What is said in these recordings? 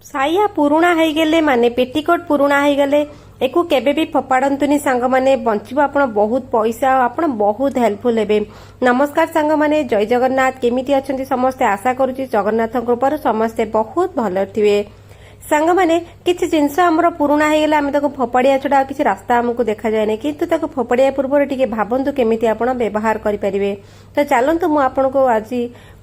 साया पुराणा होगले माने पेटीकोट पुराणा होगले एकु केबे भी फोपाड़तुनी सांग माने बंचिबो आपण बहुत पैसा आपण बहुत हेल्पफुल हेबे। नमस्कार सांग माने जय जगन्नाथ केमिति अछंती समस्ते आशा करूची जगन्नाथ कृपार समस्ते बहुत भल थिबे। सांग माने किछि जिंस हमर पुराणा हेगला आमे ताको फोपाड़िया छडा किछि रास्ता हमकु देखा जाय नै किंतु ताको फोपाड़िया पूर्व टिके भाबंतु केमिति आपण व्यवहार करि परिबे। तो चलंतु मु आपनको आज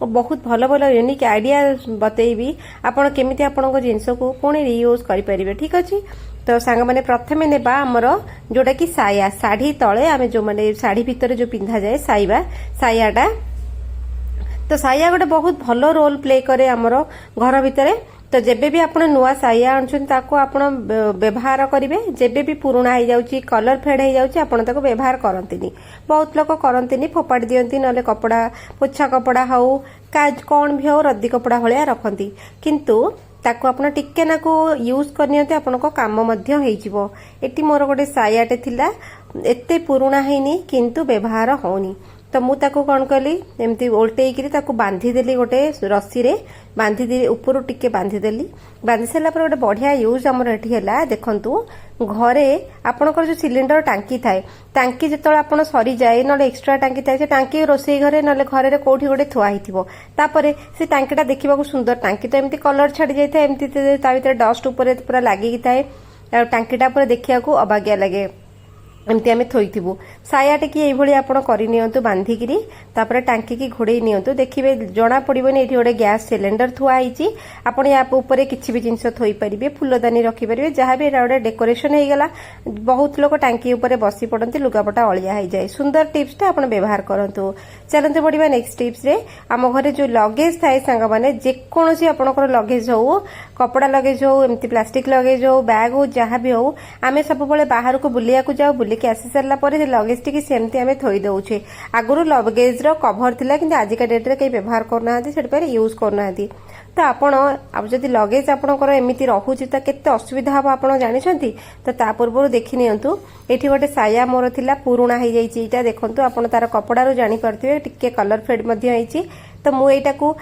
बहुत भल भल यूनिक आइडिया बतैबी आपण केमिति आपनको जिंस को पुणी रीयूज करि परिबे। ठीक अछि तो सांग माने प्रथमे नेबा हमर जोटा कि साया साड़ी तळे आमे जो माने साड़ी भितर जो पिंधा जाय सायाटा तो साया गोटे बहुत भल रोल प्ले करे हमर घर भितरे। तो जेबे भी आपण नुआ साया आणछन ताको आपण व्यवहार करिवे जेबे भी पुराणा हो जाउची कलर फेड हो जाउची आपण ताको व्यवहार करंतिनी बहुत लोक करंतिनी फोपाडी दियंती नले कपड़ा पोछा कपड़ा हाउ काज कोन भी हो रद्दी कपड़ा भलिया रखंती किंतु ताको आपण टिके नाको यूज करनियते आपनको काम मध्य हेइ जिवो। एटी मोर गोटे सायाटे थिला एते पुराणा हेनी किंतु व्यवहार होनी तो मु ताको कोन कली एमती ओल्टेइकरी ताको बांधी देली गोटे रस्सी रे बांधी दे ऊपर टिके बांधी देली बांधी सला पर गोटे बढ़िया यूज हमर एठी हला। देखंतु घरे आपनकर जो सिलिंडर टांकी थाए टांकी जेतळ आपण सरी जाए नले एक्स्ट्रा टांकी थाए से टांकी रोसई घरे नले घरे रे कोठी गोटे थुआ हिथिबो तापरे से टांकीटा देखिबा को सुंदर टांकी तो एमती कलर छाडी जाय थाए एमती ता भीतर डस्ट ऊपर पूरा लागि थाए आ टांकीटा पर देखिया को अबाग्या लागे एमती आमे थोइथिबु सायाटे कि एई भली आपण करि नियंतु बांधिकिरी तापर टांकी की घोड़े नियंतु देखिबे जणा पड़िबोनी एठी गोटे गैस सिलेंडर थुआ आइची आपण या ऊपर किछि भी जिंस थोइ परिबे फुलदानी रखि परिबे जहां भी एटा गोटे डेकोरेशन हे गेला। बहुत लोक टांकी ऊपर बसी पड़ंती लुगापटा अळिया हे जाय सुंदर टिप्स टा आपण व्यवहार करंतु। चलंतु बढ़िबा नेक्स्ट टिप्स रे आम घरे जो लगेज थाए सांग माने जे कोनोसी आपणकर लगेज हो कपड़ा लगेज हो एमती प्लास्टिक लगेज हो बैग हो जहां भी हो आमे सब बळे बाहर को बुलिया को जाऊ बुलिके आसी सारला परे लगेज टी सेमती आमे थोइ दउछे आगुरु लगेज रो कवर थिला किंतु आजिका डेट रे कई व्यवहार करना हती सेट पर यूज करना हती तो आपण अब जदि लगेज आपणकर एमिति रहुची त केते असुविधा हबो आपण जानिछंती तो ता पूर्व देखि नियंतु एठी गोटे साया मोर थिला पुराणा हे जाईची एटा देखंतु आपण तार कपड़ा रो जानि परथिबे टिके कलर फेड मध्ये आइची तो मु एटा को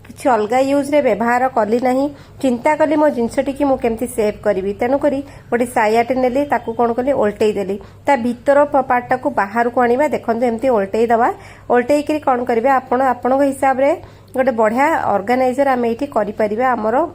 किछि अलगा यूज रे व्यवहार कली नाही चिंता कली मो जिंसटी की मु केमती सेव करबी तेनु करी गोटे सायाटे नेली ताकू कोन कली ओल्टेई देली ता भीतर पार्ट को बाहर को आनिबा देखंतु एमती ओल्टेई दबा ओल्टेई करी कोन करबे आपण आपन हिसाब रे गोटे बढ़िया ऑर्गेनाइजर आमे एठी करि परिबा हमरो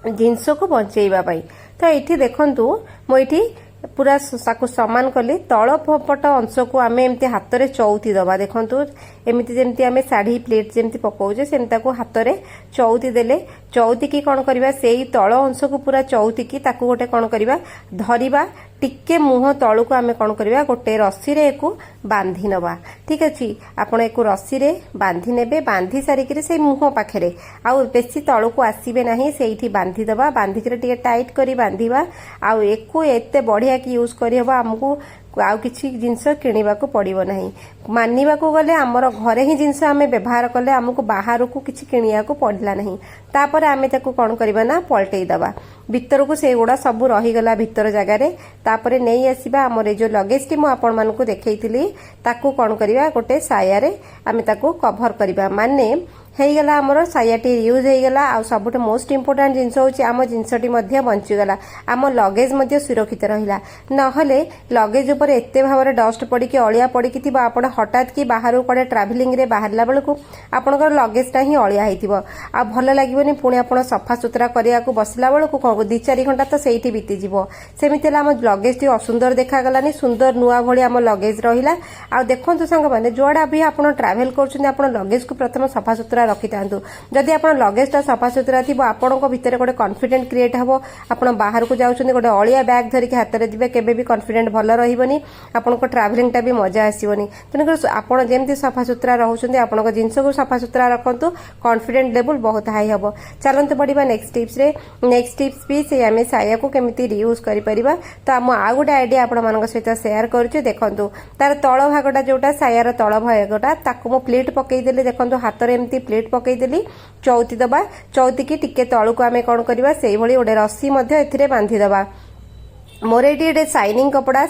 जिंस को बंचेइबा पई। तो एठी देखंतु मो एठी पूरा साकु समान कली तळ पट अंश को आमे एमती हाथ रे चौथी दबा देखंतु एमिति जेमती आमे साड़ी प्लेट जेमती पकाउजे सेमता को हाथ रे चौथी देले चौथी की कोन करबा सेई तळ अंश को पूरा चौथी की ताकू गोटे कोन करबा धरिबा टिके मुह तळु को आमे कोन करबा गोटे रस्सी रे एको बांधी नबा। ठीक अछि आपण एको रस्सी रे बांधी नेबे बांधी सारी के से मुह पाखरे आउ बेसी तळु को आसीबे नाही सेइठी बांधी दबा बांधी के टिके टाइट करी बांधीबा आउ एको एते बढ़िया की यूज करी हबा हमकु आउ किछि जिंस किनिबा को पड़िबो नाही मानिबा को गले हमर घरे ही जिंस आमे व्यवहार कले हमकु बाहर को किछि किनिया को पड़ला नाही तापर आमे ताको कोन करबा ना पलटेई दबा भीतर को से गुडा सब रही गला भीतर जगह रे तापर नेई आसीबा हमर जो लगेज टी मु आपण मानकु देखैतिली ताको कोन करबा गोटे साया रे आमे ताको कवर करबा माने हेई गला हमर सायाटी यूज हेई गला आ सबुठ मोस्ट इंपोर्टेंट जिंस होची आम जिंसटी मध्ये बंची गला आम लगेज मध्ये सुरक्षित रहिला नहले लगेज ऊपर एते भाबरे डस्ट पड़ी कि अळिया पड़ी कि थिबा आपण हठात कि बाहर कोडे ट्रैवलिंग रे बाहरला बेलकु आपनकर लगेज ता ही अळिया हेतिबो आ भल लागिबोनी पुणी आपण सफा सुतरा करिया को बसला बेलकु 2-4 घंटा तो सेठी बीती जिवो सेमिति आम लगेज टी असुंदर देखा गलानी सुंदर नुआ भली आम लगेज रहिला। आ देखंतु संग माने जोडा भी आपण ट्रैवल करछन आपण लगेज को प्रथम सफा सुतरा रखि तांतु जदि आपण लगेज ता सफा सुतरा थिबो आपनको भितर गोटे कॉन्फिडेंट क्रिएट हबो आपण बाहर को जाउछन गोटे अळिया बैग धरि के हाथ रे दिबे केबे भी कॉन्फिडेंट भल रहिबोनी आपनको ट्रैवलिंग टा भी मजा आसीबोनी तनकर आपण जेमति सफा सुतरा रहउछन आपनको जिंस को सफा सुतरा रखंतु कॉन्फिडेंट लेवल बहुत हाई हबो। चलंतु बढ़िबा नेक्स्ट टिप्स रे नेक्स्ट टिप्स भी से आमे साया को केमिति रीयूज करि परिबा तो हम आ गुडे आइडिया आपण मानक सहित शेयर करछु। देखंतु तार तळ भागटा जोटा सायार तळ भागटा ताको मो प्लेट पकई देले देखंतु हाथ रे एमती प्लेट पकई देली चौथी दबा चौथी की टिके तळु को आमे कोन करबा सेई भली ओडे रस्सी मध्ये एथिरे बांधी दबा मोर ये शाइनिंग कपड़ा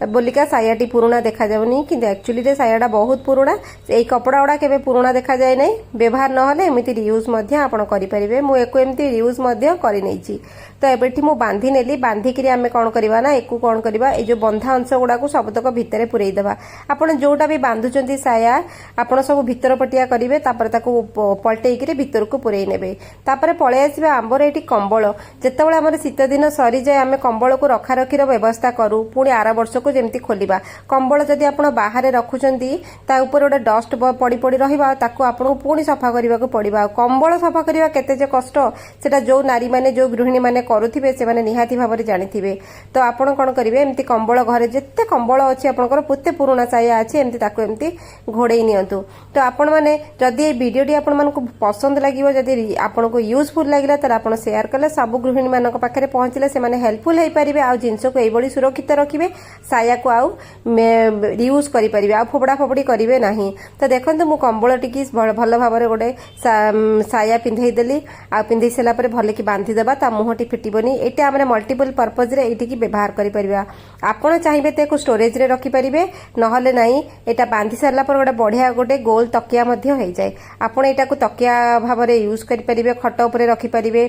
बोलिका सायाटी पुराणा देखा जाउनी कि एक्चुअली रे सायाटा बहुत पुराणा ए कपड़ा गुड़ा केबे पुराणा देखा जाए नै व्यवहार न होले एमिति रियूज मध्ये आपण करि परिबे मु एको एमिति रियूज मध्ये करि नैची तो एबेठी मु बांधी नेली बांधी करी आमे कोन करबा ना एकु कोन करबा ए जो बंधा अंश गुडा को सबतक भितरे पुरई देबा आपण जोटा भी बांधुचंती साया आपण सब भितर पटिया करिवे तापर ताको पलटेई करी भितर को पुरई नेबे तापर पळे आसीबे आंबर एठी कंबळ जेतेबेले हमर शीत दिन सरी जाय आमे कंबळ को रखा रखीर व्यवस्था करू पुणी आर वर्ष को जेमती खोलिबा कंबळ जदी आपण बाहर रखुचंती ता ऊपर गोटे डस्ट पड़ी पड़ी रहिबा ताको आपण पुणी सफा करबा को पड़िबा कंबळ सफा करबा केते जे कष्ट सेटा जो नारी माने जो गृहिणी माने करूथिबे से माने निहाती भाबरे जानिथिबे तो आपण कोन करिवे एमती कंबळ घरे जेते कंबळ अछि आपनकर पुते पुराना साया अछि एमती ताको एमती घोड़ेई नियंतु तो आपण माने जदी ए वीडियोटी आपण मानको पसंद लागिवो जदी आपण को यूजफुल लागिला त आपण शेयर कले सब गृहिणी मानक पाखरे पहुंचले से माने हेल्पफुल हेई परिबे आ जिंस को एबोली सुरक्षित रखिबे साया को आउ रियूज करि परिबे आ फोबडा फोबडी करिवे नाही तो देखंतु मु कंबळ टिकी भल भाबरे गोटे साया पिंधेई देली आ पिंधेई सेला परे भले की बांधी देबा ता मुहटी फिटिबनी एटा हमरे मल्टीपल पर्पज रे एटी की व्यवहार करि परिबा आपण चाहिबे ते को स्टोरेज रे रखि परिबे नहले नाही एटा बांधी सरला पर गोटे बढ़िया गोटे गोल तकिया मध्ये होई जाय आपण एटा को तकिया भाबरे यूज करि परिबे खट ऊपर रखि परिबे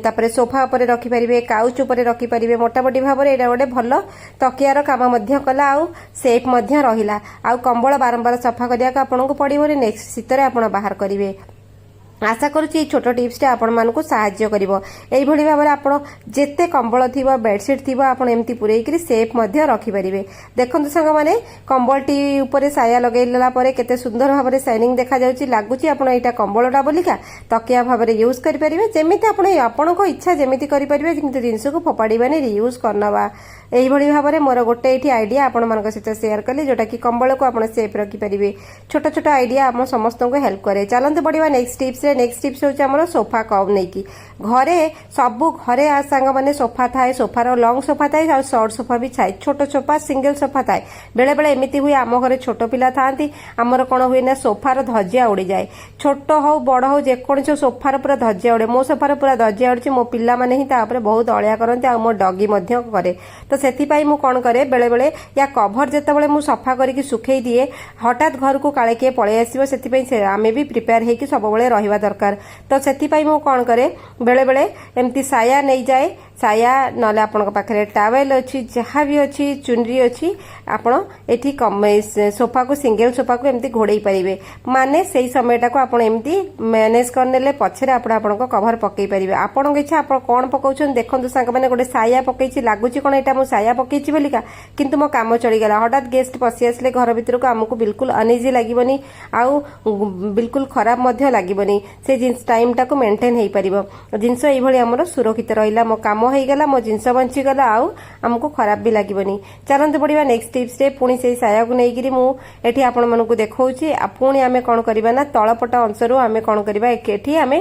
तापरे सोफा ऊपर रखि परिबे काउच ऊपर रखि परिबे मोटा मोटी भाबरे एटा गोटे भल तकियार काम मध्ये कला आउ सेफ मध्ये रहिला आउ कंबळ बारंबार सफा करिया का आपनको पड़िबोनी नेक्स्ट शीतरे आपण बाहर करिवे आशा करुच्ची छोट टिप्स आपण मानकु साहाय्य करिवो एई भली भाबरे आपण जेते कंबळ थिबो बेडशीट थिबो आपण एम्ति पुरई करी सेफ मध्ये रखि परिबे देखंतु संग माने कंबळटी ऊपर साया लगैला परे केते सुंदर भाबरे शाइनिंग देखा जाउची लागुची आपण एटा कंबळटा बोलिका तकिया भाबरे यूज करि परिबे जेमिति आपण आपनको इच्छा जेमिति करि परिबे किंतु जिंस को फोपाडिबानी रियूज करनवा एई भली भाबरे मोर गोटे एठी आइडिया आपण मानक सहित शेयर कली जोटा कि कंबळ को आपण सेफ रखि परिबे छोट छोट आइडिया हम समस्त को हेल्प करे चलंतु बढ़िया नेक्स्ट टिप्स नेक्स्ट टिप्स होची हमर सोफा कव नै की घरे सबु घरे आ संग माने सोफा थाए सोफार लॉन्ग सोफा थाए आ शॉर्ट सोफा भी थाए छोट सोफा सिंगल सोफा थाए बेले बेले एमिति हुई आम घरे छोट पिला थांती हमर कोन हुई ना सोफार धज्जिया उड़ी जाए छोट हो बड़ हो जे कोन सोफार पूरा धज्जिया उड़े मो सोफार पूरा धज्जिया उड़ची मो पिला माने ही ता ऊपर बहुत अळिया करंती आ मो डॉगी मध्य करे तो सेति पाई मु कोन करे बेले बेले या कवर जेते बेले मु सफा करिकि सुखै दिए हठात घर को काळे के पळे आसीबो सेति पई आमे भी प्रिपेयर हे कि सब बेले रहिबा दरकार तो सेति पाई मु कोन करे बेले बेले एमती साया नै जाए साया नले आपण पाखरे टावेल अछि जहा भी अछि चुनरी अछि आपण एठी सोफा को सिंगल सोफा को एमती घोड़ेई परिबे माने सेही समयटा को आपण एमती मैनेज करनेले पछरे आपण को कवर पकई परिबे आपण इच्छा आपण कोन पकाउछन देखंतु संग माने गोटे साया पकईछि लागुछि कोन एटा मु साया पकईछि बोलिका किंतु मो काम चली गेला हठात गेस्ट पसी आसले घर भीतर को हमकु बिल्कुल अनइजी लागीबनी आउ बिल्कुल खराब मध्य लागीबनी से जिंस टाइम टा को मेंटेन हेई परिबो जिंस एई भली हमर सुरक्षित रहिला मो काम हेई गेला मो जिंस बंची गेला आउ हमकु खराब भी लागीबनी चलंतु बढ़िया नेक्स्ट टिप्स रे पुणी से साया को नै गिरी मु एठी आपण मानकु देखौछि आ पुणी आमे कोन करबा ना तळपट अंशरु आमे कोन करबा एठी आमे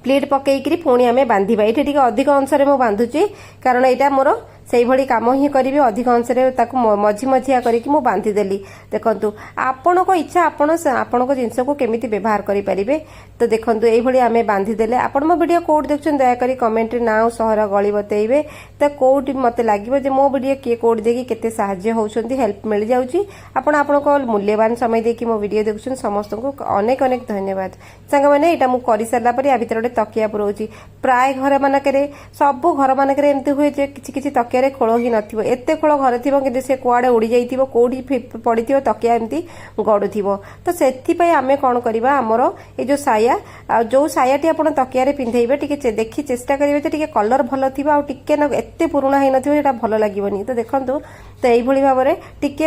प्लेट पकईकरी पुणी आमे बांधिबा एठी ठीक अधिक अंशरे मु बांधुची कारण एटा मोर सेही भली काम ही करिवे अधिक अंशरे ताकू मझी मझिया करिकि मु बांधि देली देखंतु आपनको इच्छा आपनको जिंस को केमिति व्यवहार करि परिबे तो देखंतु एही भली आमे बांधि देले आपण मो वीडियो कोड देखछन दया करी कमेंट रे नाउ सहर गळी बतेइबे त कोड मते लागिबो जे मो वीडियो के कोड देकी केते सहाय्य होउछंती हेल्प मिल जाउची आपण आपनको मूल्यवान समय देकी मो वीडियो देखछन समस्त को अनेक अनेक धन्यवाद संग माने एटा मु करि सरला परे आ भितर तकिया पुरौची प्राय घर मानकरे सब घर मानकरे एमती हुए जे किछि किछि तकिया खोल ही नथिबो एते खोल घर थिबो कि से कुआडे उड़ी जाइथिबो कोडी पड़िथिबो तकिया एमती गडुथिबो तो सेथि पई आमे कोन करबा हमरो ए जो साया जो सायाटी आपण तकिया रे पिंधैबे टिके देखि चेष्टा करिवे जे टिके कलर भलो थिबो आ टिके न एते पुराना हे नथिबो एटा भलो लागिबोनी तो देखंतु तो एई भली भाबरे टिके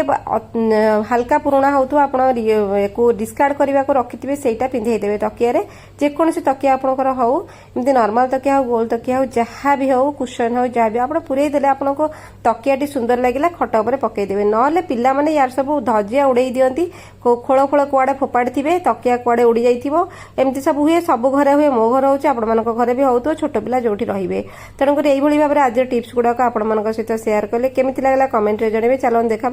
हल्का पुराना होतु आपण को डिस्कार्ड करबा को रखिथिबे सेटा पिंधै देबे तकिया रे जे कोनसी तकिया आपनकर हो एमती नॉर्मल तकिया हो गोल तकिया हो जहा भी हो कुशन हो जहा भी आपण पुरै देले आपण को तकियाटी सुंदर लगिला खट ऊपर पकई देबे नले पिला माने यार सब धजिया उड़ेई दियंती खोल खोल कुआडे फोपाड़ी थिबे तकिया कुआडे उड़ी जाइथिबो एमती सब हुए सब घरे हुए मो घर होचे आपण मानक घरे भी होतो छोट पिला जोठी रहिबे तणकर एई भली भाबरे आज टिप्स गुडा को आपण मानक सहित शेयर कले केमिति लागला कमेंट रे जणेबे चलन देखा।